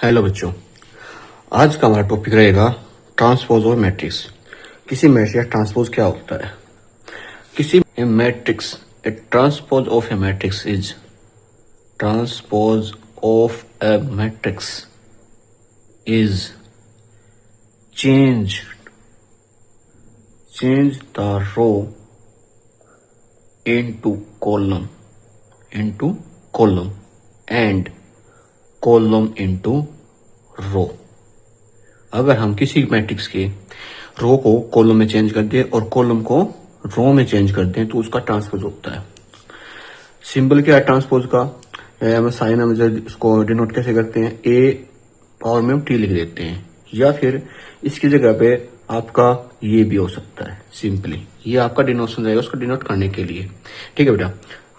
Hello बच्चों, आज का हमारा टॉपिक रहेगा ट्रांसपोज और मैट्रिक्स। किसी मैट्रिक्स का ट्रांसपोज क्या होता है? किसी matrix, A transpose of A matrix is transpose of A matrix is change the row into column and column into row. अगर हम किसी मैट्रिक्स के रो को कॉलम में चेंज कर दें और कॉलम को रो में चेंज कर दें तो उसका ट्रांसपोज होता है। सिंबल क्या है ट्रांसपोज का? हम साइन हम इसको डिनोट कैसे करते हैं? ए पावर में हम टी लिख देते हैं, या फिर इसकी जगह पे आपका ये भी हो सकता है। सिंपली ये आपका डिनोशन रहेगा उसको डिनोट करने के लिए। ठीक है बेटा,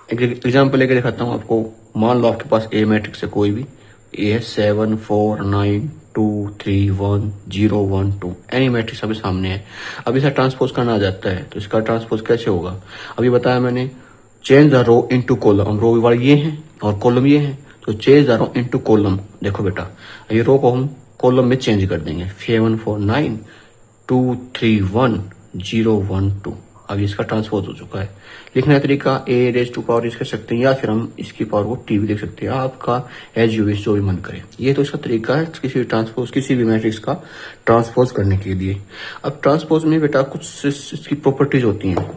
एक एग्जाम्पल लेके दिखाता हूँ आपको। मान लो आपके पास ए मैट्रिक्स है, कोई भी ए है 7 4 9 2 3 1 0 1 2, एनी मैट्रिक्स अभी सामने है। अब इसे ट्रांसपोज करना आ जाता है तो इसका ट्रांसपोज कैसे होगा? अभी बताया मैंने, change the row into column. Row वाले ये हैं और कॉलम ये है, तो change the row into column. देखो बेटा, ये रो को हम कॉलम में चेंज कर देंगे। 7 4 9 2 3 1 0 1 2। अब इसका ट्रांसपोज हो चुका है। लिखने का तरीका ए रेज टू पावर कर सकते हैं, या फिर हम इसकी पावर को टी भी लिख सकते हैं, आपका एज यू विश, जो भी मन करे। ये तो इसका तरीका है किसी ट्रांसपोज, किसी भी मैट्रिक्स का ट्रांसपोज करने के लिए। अब ट्रांसपोज में बेटा कुछ इसकी प्रॉपर्टीज होती हैं।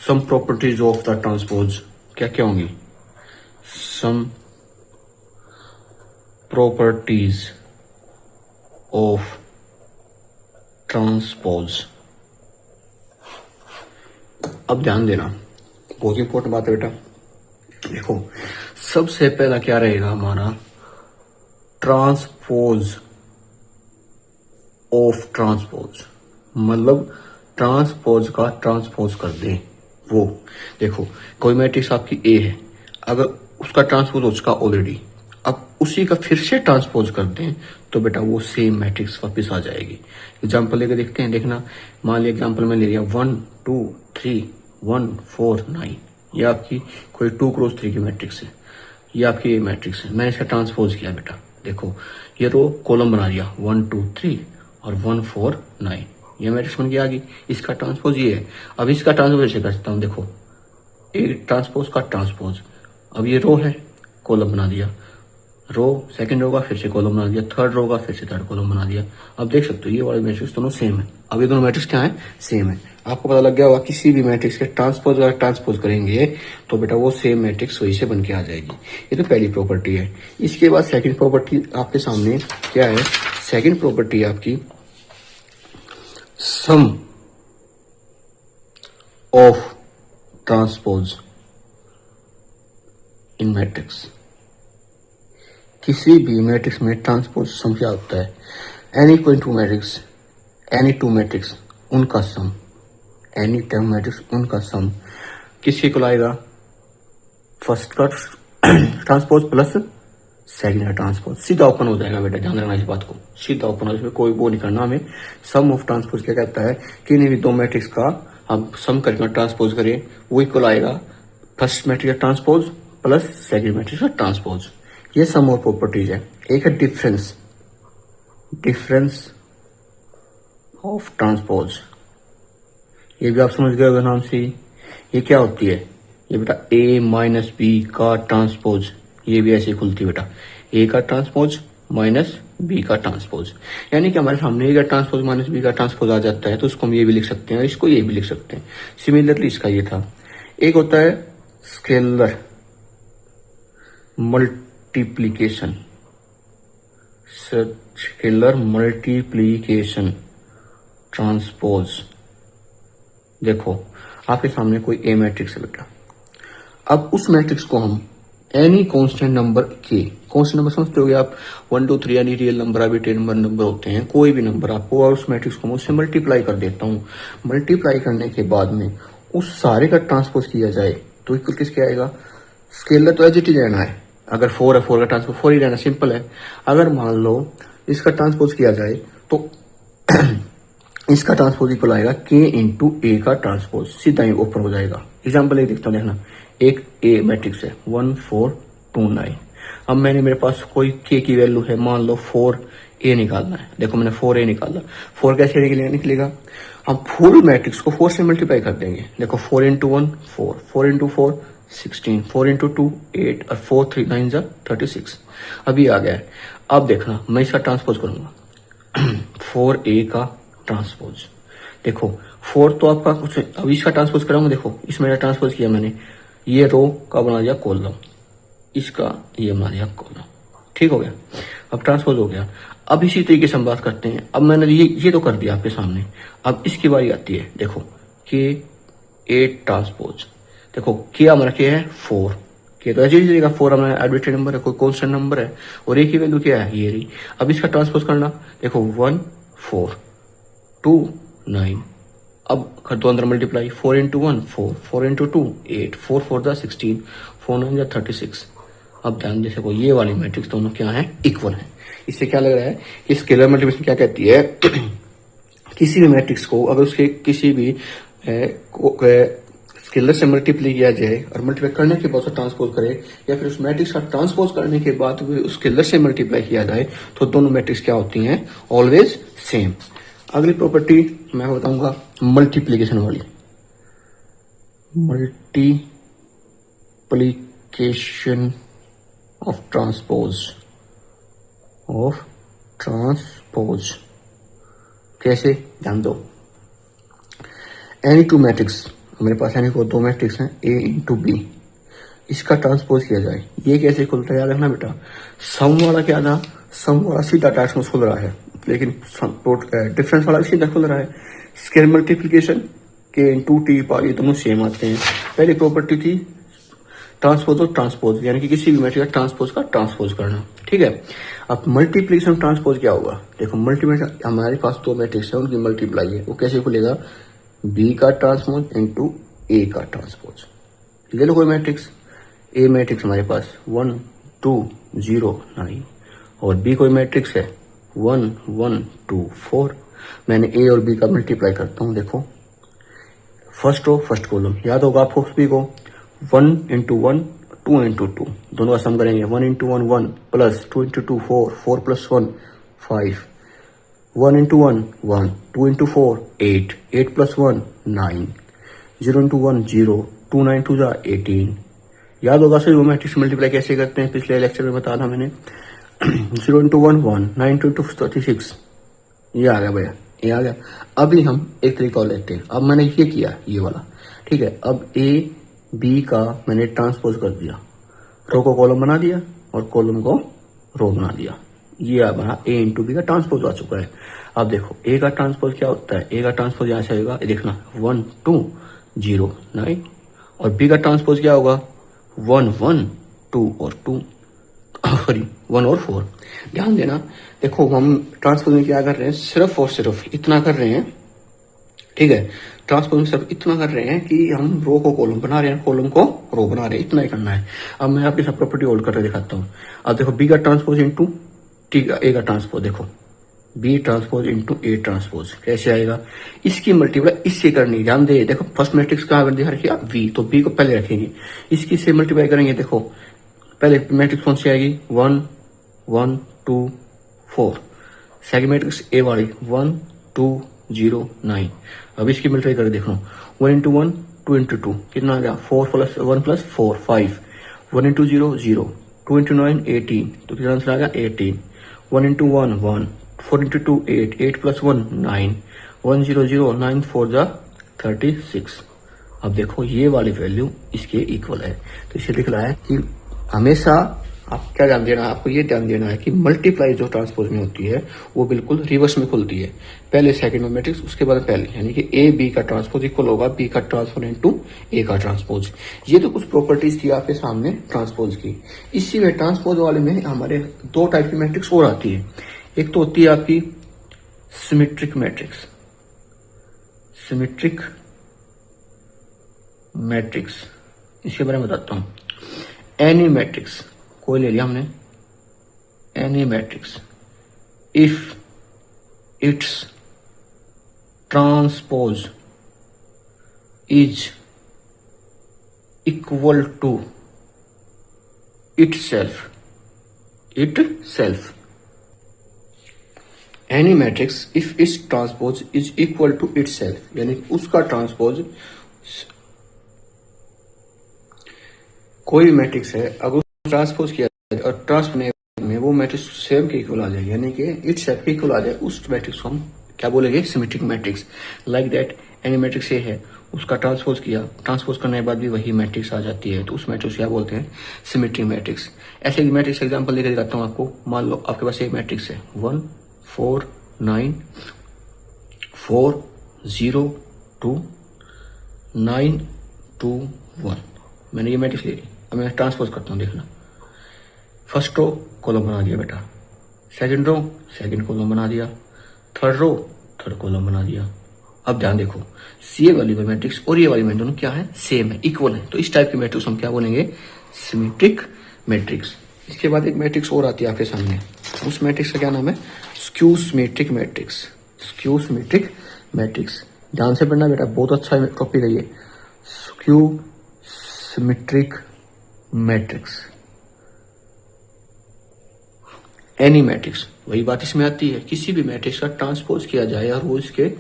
Some properties of the transpose क्या क्या होंगी? Some properties of transpose. अब ध्यान देना, बहुत इंपॉर्टेंट बात है बेटा। देखो, सबसे पहला क्या रहेगा हमारा? ट्रांसपोज ऑफ ट्रांसपोज, मतलब ट्रांसपोज का ट्रांसपोज कर दें वो। देखो, कोई मैट्रिक्स आपकी ए है, अगर उसका ट्रांसपोज हो चुका ऑलरेडी, अब उसी का फिर से ट्रांसपोज कर दें तो बेटा वो सेम मैट्रिक्स वापस आ जाएगी। एग्जाम्पल लेकर देखते हैं। देखना, मान लिया एग्जाम्पल में ले लिया 1 2 3 1 4 9, ये आपकी कोई 2 क्रॉस 3 की मैट्रिक्स है। ये आपकी ये मैट्रिक्स है, मैंने इसका ट्रांसपोज किया बेटा। देखो, ये रो कॉलम बना दिया 1 2 3 और 1 4 9, ये मैट्रिक्स बन के आ गई। इसका ट्रांसपोज ये है। अब इसका ट्रांसपोज ऐसे करता हूँ। देखो, एक ट्रांसपोज का ट्रांसपोज। अब ये रो है, कॉलम बना दिया, रो सेकंड रो का फिर से कॉलम बना दिया, थर्ड रो का फिर से थर्ड कॉलम बना दिया। अब देख सकते हो ये वाले मैट्रिक्स दोनों सेम है। अब ये दोनों मैट्रिक्स क्या है? सेम है। आपको पता लग गया होगा किसी भी मैट्रिक्स के ट्रांसपोज अगर ट्रांसपोज करेंगे तो बेटा वो सेम मैट्रिक्स वही से बन के आ जाएगी। ये तो पहली प्रॉपर्टी है। इसके बाद सेकंड प्रॉपर्टी आपके सामने क्या है? सेकंड प्रॉपर्टी है आपकी सम ऑफ ट्रांसपोज इन मैट्रिक्स। किसी भी मैट्रिक्स में ट्रांसपोज सम क्या होता है? एनी कोई two matrix, any two matrix उनका सम, एनी टू मैट्रिक्स उनका सम किसके को लाएगा? फर्स्ट का ट्रांसपोज प्लस सेकंड का ट्रांसपोज, सीधा ओपन हो जाएगा बेटा। ध्यान रखना इस बात को, सीधा ओपन हो जाएगा, कोई वो नहीं करना हमें। सम ऑफ ट्रांसपोज क्या कहता है? किन्हीं भी दो मैट्रिक्स का हम सम करके ट्रांसपोज करें, वो इक्वल आएगा फर्स्ट मैट्रिक्स का ट्रांसपोज प्लस सेकंड मैट्रिक्स का ट्रांसपोज। ये सम और प्रॉपर्टीज है। एक है डिफरेंस ऑफ ट्रांसपोज, ये भी आप समझ गए होगा नाम से ही। ये क्या होती है? ये बेटा a माइनस बी का ट्रांसपोज, ये भी ऐसे ही खुलती है बेटा, a का ट्रांसपोज माइनस b का ट्रांसपोज। यानी कि हमारे सामने a का ट्रांसपोज माइनस b का ट्रांसपोज आ जाता है तो उसको हम ये भी लिख सकते हैं और इसको ये भी लिख सकते हैं। सिमिलरली इसका ये था। एक होता है scalar multiplication, scalar multiplication transpose. देखो, आपके सामने कोई ए मैट्रिक्स है बेटा। अब उस मैट्रिक्स को हम एनी कांस्टेंट नंबर के, कांस्टेंट नंबर समझते होगे आप, 1 2 3 यानी रियल नंबर, आर्बिट्रेरी नंबर होते हैं, कोई भी नंबर आपको, और उस मैट्रिक्स को मैं उससे मल्टीप्लाई कर देता हूँ। मल्टीप्लाई करने के बाद में उस सारे का ट्रांसपोज किया जाए तो इक्वल किसके आएगा? स्केलर तो एज इट इज रहना है। अगर 4 है, 4 का ट्रांसपोज 4 ही रहना, सिंपल है। अगर मान लो इसका ट्रांसपोज किया जाए तो इसका ट्रांसपोज इक्वल आएगा k इंटू ए का ट्रांसपोज, सीधा ही ओपन हो जाएगा। एग्जाम्पल एक देखता हूँ, देखना, एक ए मैट्रिक्स है 1 4 2 9। अब मैंने मेरे पास कोई के की वैल्यू है, मान लो 4a निकालना है। देखो मैंने 4a निकाला। 4 कैसे निकलेगा? हम फुल मैट्रिक्स को 4 से मल्टीप्लाई कर देंगे। देखो 4 इंटू 1 4, 4 इंटू 4 16, 4 इंटू 2 8 और 4 3 9 36। अभी आ गया है। अब देखना मैं इसका ट्रांसपोज करूंगा 4a का ट्रांसपोज। देखो 4 तो आपका कुछ, अब इसका ट्रांसपोज कराऊंगा। देखो इसमें ट्रांसपोज किया मैंने, ये रो का बना दिया कॉलम, इसका ये बना दिया कॉलम। ठीक हो गया। अब ट्रांसपोज हो गया। अब इसी तरीके से हम बात करते हैं। अब मैंने ये तो कर दिया आपके सामने। अब इसकी बारी आती है। देखो के 8 ट्रांसपोज। देखो क्या हमारा क्या है 4 के, तो ऐसे ही देगा 4 हमारा आर्बिट्रेरी नंबर है, कोई कांस्टेंट नंबर है, और एक ही वैल्यू क्या है ये रही। अब इसका ट्रांसपोज करना। देखो 1 4 2 9। अब कर दो अंदर मल्टीप्लाई। 4 into 1 4, 4 into 2 8, 4 4 16, 4 9 36। अब ध्यान जैसे को ये वाली मैट्रिक्स दोनों क्या है इक्वल है। इससे क्या लग रहा है कि स्केलर मल्टीप्लिकेशन क्या कहती है किसी भी मैट्रिक्स को अगर उसके किसी भी स्केलर से मल्टीप्लाई किया जाए और मल्टीप्लाई करने के बाद ट्रांसपोज करे, या फिर उस मैट्रिक्स का ट्रांसपोज करने के बाद भी उस स्केलर से मल्टीप्लाई किया जाए, तो दोनों मैट्रिक्स क्या होती हैं ऑलवेज सेम। अगली प्रॉपर्टी मैं बताऊंगा मल्टीप्लीकेशन वाली। मल्टीप्लीकेशन ऑफ ट्रांसपोज कैसे, ध्यान दो। एनी टू मैट्रिक्स, मेरे पास यानी को दो मैट्रिक्स हैं ए इंटू बी, इसका ट्रांसपोज किया जाए। ये कैसे खुलता है याद रखना बेटा। सम वाला क्या था, सम वाला सीधा ट्रांसपोज खुल रहा है, लेकिन डिफरेंस वाला सीधा खुल रहा है। स्केलर मल्टीप्लीकेशन के इंटू टी पावर ये दोनों सेम आते हैं। पहली प्रॉपर्टी थी ट्रांसपोज और ट्रांसपोज, यानी कि किसी भी मैट्रिक्स का ट्रांसपोज करना। ठीक है। अब मल्टीप्लीकेशन ट्रांसपोज क्या होगा। देखो मल्टीप्लीकेशन हमारे पास दो मैट्रिक्स है, उनकी मल्टीप्लाई है, वो कैसे खुलेगा बी का ट्रांसपोज इंटू ए का ट्रांसपोज। ले लो कोई मैट्रिक्स, ए मैट्रिक्स हमारे पास 1 2 0 9 और बी कोई मैट्रिक्स है 1 1 2 4। मैंने ए और बी का मल्टीप्लाई करता हूं। देखो फर्स्ट रो फर्स्ट कॉलम याद होगा आपको सभी को, 1 इंटू 1 2 इंटू 2 दोनों का सम करेंगे। 1 into 1 1 plus 2 into 2 4, 4 plus 1 5, 1 into 1 1, 2 into 4 8, 8 plus 1 9, 0 into 1 0, 2 9 2 18। याद होगा सर वो मैट्रिक्स मल्टीप्लाई कैसे करते हैं, पिछले लेक्चर में बताया था मैंने। 0 इंटू 1 1, 9 इंटू 36, ये आ गया भैया, ये आ गया। अभी हम एक तरीका और लेते हैं। अब मैंने ये किया ये वाला, ठीक है। अब ए बी का मैंने ट्रांसपोज कर दिया, रो को कॉलम बना दिया और कॉलम को रो बना दिया। ये हमारा ए इंटू बी का ट्रांसपोज आ चुका है। अब देखो ए का ट्रांसपोज क्या होता है, ए का ट्रांसपोज यहाँ से आएगा, देखना 1 2 0 9, और बी का ट्रांसपोज क्या होगा 1 1 2 और 2 सॉरी 1 और 4। ध्यान देना, देखो हम ट्रांसपोज में क्या कर रहे हैं, सिर्फ और सिर्फ इतना कर रहे हैं। ठीक है, ट्रांसपोज में सिर्फ इतना कर रहे हैं कि हम रो को कॉलम बना रहे हैं, कॉलम को रो बना रहे हैं, इतना ही करना है। अब मैं आपकी सब प्रॉपर्टी होल्ड करके दिखाता हूँ। अब देखो बी का ट्रांसपोज इंटू टी का ए का ट्रांसपोज, देखो B transpose into A transpose कैसे आएगा, इसकी मल्टीप्लाई इससे करनी। ध्यान दे, देखो फर्स्ट मैट्रिक्स कहाँ कर दिया रखिए वी, तो बी को पहले रखेंगे, इसकी से मल्टीप्लाई करेंगे। देखो पहले मैट्रिक्स कौन सी आएगी 1 1 2 4, सेकंड मैट्रिक्स ए वाली 1 2 0 9। अब इसकी मल्टीप्लाई करके देखो 1 इंटू 1 2 इंटू 2 कितना आ गया 4 प्लस 1 प्लस 4 5, 1 इंटू 0 0, 2 इंटू 9 18, तो कितना आंसर आ गया 18। 1 इंटू 1 1, 4 इंटू 2 8, 8 प्लस 1 9, 1 0 0 9 4 36। अब देखो ये वाली वैल्यू इसके इक्वल है, तो इसे लिख रहा है कि हमेशा आप क्या ध्यान देना है, आपको ये ध्यान देना है कि मल्टीप्लाई जो ट्रांसपोज में होती है वो बिल्कुल रिवर्स में खुलती है। पहले सेकंड में मैट्रिक्स, उसके बाद पहले, यानी कि ए बी का ट्रांसपोज इक्वल होगा बी का ट्रांसपोज इनटू ए का ट्रांसपोज। ये तो कुछ प्रॉपर्टीज थी आपके सामने ट्रांसपोज की। इसी में ट्रांसपोज वाले में हमारे दो टाइप की मैट्रिक्स और आती है। एक तो होती है आपकी सिमेट्रिक मैट्रिक्स, सिमेट्रिक मैट्रिक्स इसके बारे में बताता हूं। एनी मैट्रिक्स कोई ले लिया हमने, any matrix if its transpose is equal to itself itself. Any matrix if its transpose is equal to itself, यानी उसका ट्रांसपोज, कोई मैट्रिक्स है अगर ट्रांसपोज किया जाए और ट्रांसपोज में वो मैट्रिक्स सेम के इक्वल आ जाए, यानी कि इट सेल्फ के इक्वल आ जाए, उस मैट्रिक्स को हम क्या बोलेंगे? Symmetric matrix. Like that any matrix ये है, उसका ट्रांसपोज किया, ट्रांसपोज करने के बाद भी वही मैट्रिक्स आ जाती है, तो उस मैट्रिक्स क्या बोलते हैं? Symmetric matrix. ऐसे एक मैट्रिक्स एग्जांपल लेकर दिखाता हूँ आपको। मान लो आपके पास एक मैट्रिक्स है 1 4 9 4 0 2 9 2 1। मैंने ये मैट्रिक्स ले ली, अब मैं ट्रांसपोज करता हूँ, देखना। फर्स्ट रो कॉलम बना दिया बेटा, सेकंड रो सेकंड कॉलम बना दिया, थर्ड रो थर्ड कॉलम बना दिया। अब ध्यान देखो, ये वाली मैट्रिक्स और ये वाली मैट्रिक्स दोनों क्या है? सेम है, इक्वल है, तो इस टाइप की मैट्रिक्स हम क्या बोलेंगे? Symmetric matrix. इसके बाद एक मैट्रिक्स और आती है आपके सामने, उस मैट्रिक्स का क्या नाम है? Skew symmetric matrix. Skew symmetric matrix, ध्यान से पढ़ना बेटा, बहुत अच्छा टॉपिक है ये। Skew symmetric matrix. Any matrix, वही बात इसमें आती है, किसी भी मैट्रिक्स का ट्रांसपोज किया जाए और वो इसके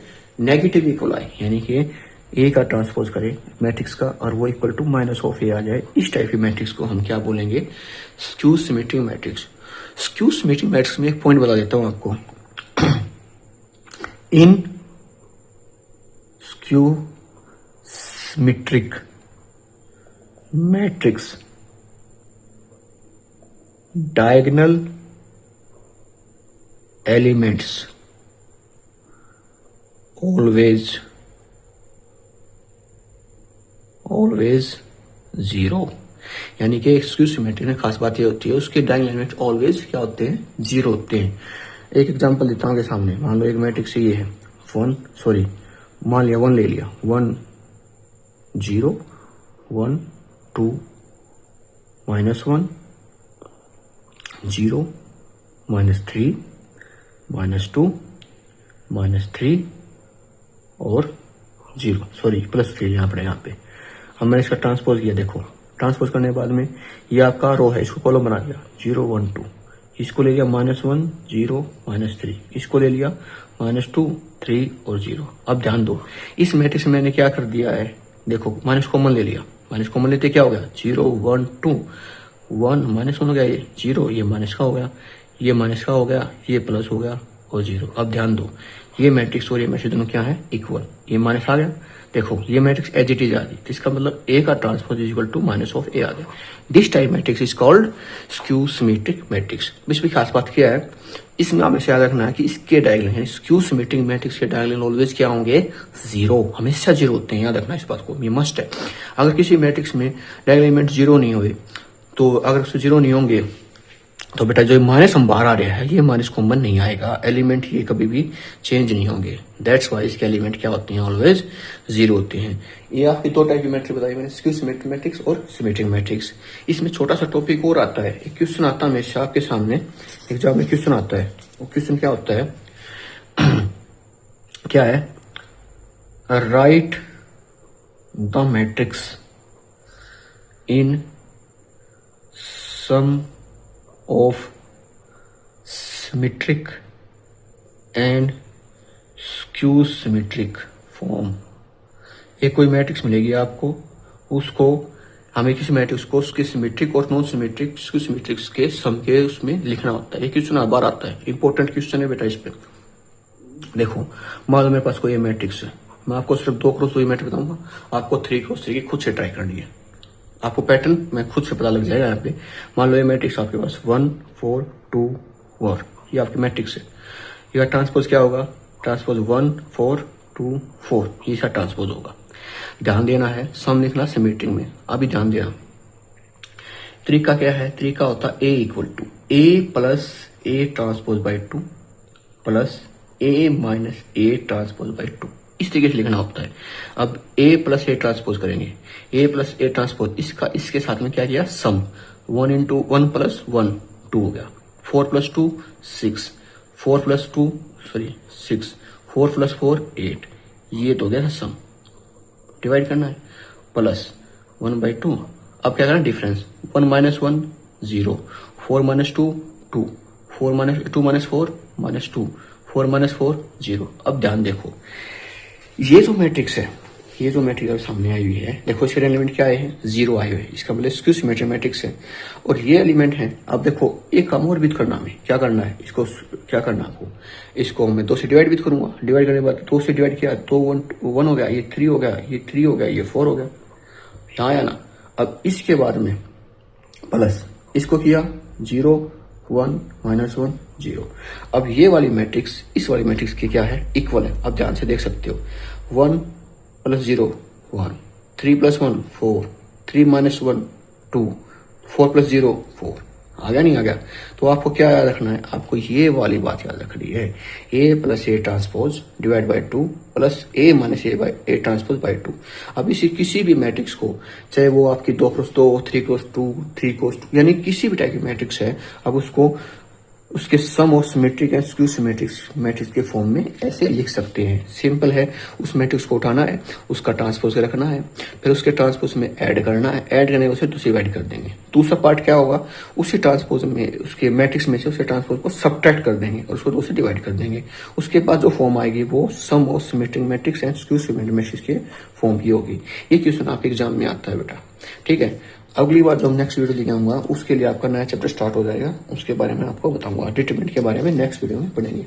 नेगेटिव इक्वल आए, यानी कि ए का ट्रांसपोज करे मैट्रिक्स का और वो equal to minus of A आ जाए, इस टाइप की मैट्रिक्स को हम क्या बोलेंगे? Skew symmetric matrix. Skew symmetric matrix में एक पॉइंट बता देता हूं आपको। In skew symmetric matrix diagonal elements always zero, यानी कि स्क्यू सिमेट्रिक में खास बात ये होती है उसके डायगोनल एलिमेंट ऑलवेज क्या होते हैं? जीरो होते हैं। एक एग्जांपल देता हूं के सामने। मान लो एक मैट्रिक्स ये है मान लिया 1 ले लिया, 1 0 1 2 -1 0 -3 -2 -3 और 0 +3 यहाँ पड़ेगा यहाँ पे। अब मैंने इसका ट्रांसपोज किया, देखो ट्रांसपोज करने के बाद में ये आपका रो है, इसको कॉलम बना दिया 0 1 2, इसको ले लिया -1 0 -3, इसको ले लिया -2 3 और 0। अब ध्यान दो, इस मैट्रिक्स में मैंने क्या कर दिया है, देखो माइनस कॉमन ले लिया, माइनस कॉमन लेते क्या हो गया? 0 1 2 1 -1 हो गया, ये 0, ये माइनस का हो गया, ये माइनस का हो गया, ये प्लस हो गया और 0। अब ध्यान दो, ये मैट्रिक्स और ये मैट्रिक्स दोनों क्या है? इक्वल। ये माइनस आ गया, देखो ये मैट्रिक्स एज इट इज आ गई, तो इसका मतलब ए का transpose is equal to minus of A आ गया। This type matrix is called skew symmetric matrix. इसमें खास बात क्या है, इसमें हमेशा याद रखना है कि इसके डायगोनल है स्क्यू सिमेट्रिक मैट्रिक्स के डायगोनल ऑलवेज क्या होंगे? 0, हमेशा 0 होते हैं, याद रखना इस बात को, ये मस्ट है। अगर किसी मैट्रिक्स में डायगोनल एलिमेंट 0 नहीं हुए, तो अगर उससे 0 नहीं होंगे तो बेटा जो माइनस हम बाहर आ रहा है ये माइनस कॉमन नहीं आएगा, एलिमेंट ये कभी भी चेंज नहीं होंगे। दैट्स वाई इसके एलिमेंट क्या होते हैं? ऑलवेज 0 होते हैं। ये आपकी 2 टाइप की मैट्रिक्स बताई मैंने, स्क्यू सिमेट्रिक मैट्रिक्स और सिमेट्रिक मैट्रिक्स। इसमें छोटा सा टॉपिक और आता है, एक क्वेश्चन आता है हमेशा आपके सामने एग्जाम में, क्वेश्चन आता है, वो क्वेश्चन क्या होता है? क्या है? Write the matrix in sum of symmetric and skew symmetric form। एक कोई मैट्रिक्स मिलेगी आपको, उसको हमें किसी मैट्रिक्स को उसके सिमेट्रिक और नॉन सिमेट्रिक स्क्यू सिमेट्रिक्स के सम के उसमें लिखना होता है। ये क्वेश्चन बार आता है, इंपॉर्टेंट क्वेश्चन है बेटा। इस पे देखो, मान लो मेरे पास कोई मैट्रिक्स है, मैं आपको सिर्फ 2 क्रॉस 2 मैट्रिक्स बताऊंगा, आपको 3 क्रॉस 3 की खुद से ट्राई करनी है, आपको पैटर्न में खुद से पता लग जाएगा। यहाँ पे मान लो ये मैट्रिक्स आपके पास 1 4 2 4, ये आपकी मैट्रिक्स है। ये ट्रांसपोज क्या होगा? ट्रांसपोज 1 4 2 4, ये इसका ट्रांसपोज होगा। ध्यान देना है, सम लिखना सिमेट्रिक में। अभी ध्यान देना, तरीका क्या है? तरीका होता है A equal to A plus A transpose by 2 plus A minus A transpose by 2, इस तरीके से लिखना होता है। अब A प्लस A ट्रांसपोज करेंगे, A प्लस A ट्रांसपोज, इसका इसके साथ में क्या किया? सम, 1 × 1 + 1 2 हो गया, 4 + 2 6, 4 + 2 6, 4 + 4 8, ये तो हो गया सम। डिवाइड करना है, प्लस 1/2। अब क्या करना? Difference, 1 - 1 0, 4 - 2 2, 4 minus 2 minus 4 minus 2, 4 minus 4 0। अब ध्यान देखो, ये जो मैट्रिक्स है, ये जो मैट्रिक्स सामने आई हुई है, देखो इसके एलिमेंट क्या आए हैं, 0 आए हुए हैं, इसका मतलब स्क्यू सिमेट्रिक मैट्रिक्स है। और ये एलिमेंट है। अब देखो एक काम और भी करना, हमें क्या करना है, इसको क्या करना है आपको, इसको मैं 2 से डिवाइड भी करूंगा। डिवाइड करने के बाद 2 से डिवाइड किया तो 1 हो गया, ये 3 हो गया, ये 3 हो गया, ये 4 हो गया, यहाँ आया ना। अब इसके बाद में प्लस इसको किया 0 1 माइनस 1 0। अब ये वाली मैट्रिक्स इस वाली मैट्रिक्स की क्या है, इक्वल है। अब ध्यान से देख सकते हो, 1 प्लस 0 1, 3 प्लस 1 4, 3 माइनस 1 2, 4 प्लस 0 4। आ गया नहीं आ गया? तो आपको क्या याद रखना है, आपको ये वाली बात याद रखनी है, A plus A transpose divide by 2 plus A minus A transpose by 2। अब इसी किसी भी मैट्रिक्स को, चाहे वो आपकी 2x2 3x2 3x2 यानी किसी भी टाइप की मैट्रिक्स है, अब उसको उसके सम और symmetric and skew symmetric matrix के फॉर्म में ऐसे लिख सकते हैं। सिंपल है, उस मैट्रिक्स को उठाना है, उसका ट्रांसपोज रखना है, फिर उसके ट्रांसपोज में ऐड करना है, ऐड करने उसे दूसरी डिवाइड कर देंगे। दूसरा पार्ट क्या होगा, उसी ट्रांसपोज में उसके मैट्रिक्स में से उसे ट्रांसपोज को सब्ट्रैक्ट कर देंगे और उसको 2 से डिवाइड कर देंगे। उसके बाद जो फॉर्म आएगी वो सम और symmetric matrix and skew symmetric matrix के फॉर्म की होगी। ये क्वेश्चन आपके एग्जाम में आता है बेटा, ठीक है। अगली बार जब नेक्स्ट वीडियो लेके आऊंगा उसके लिए आपका नया चैप्टर स्टार्ट हो जाएगा, उसके बारे में आपको बताऊंगा। डिटरमिनेंट के बारे में नेक्स्ट वीडियो में पढ़ेंगे।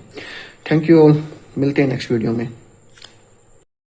थैंक यू ऑल, मिलते हैं नेक्स्ट वीडियो में।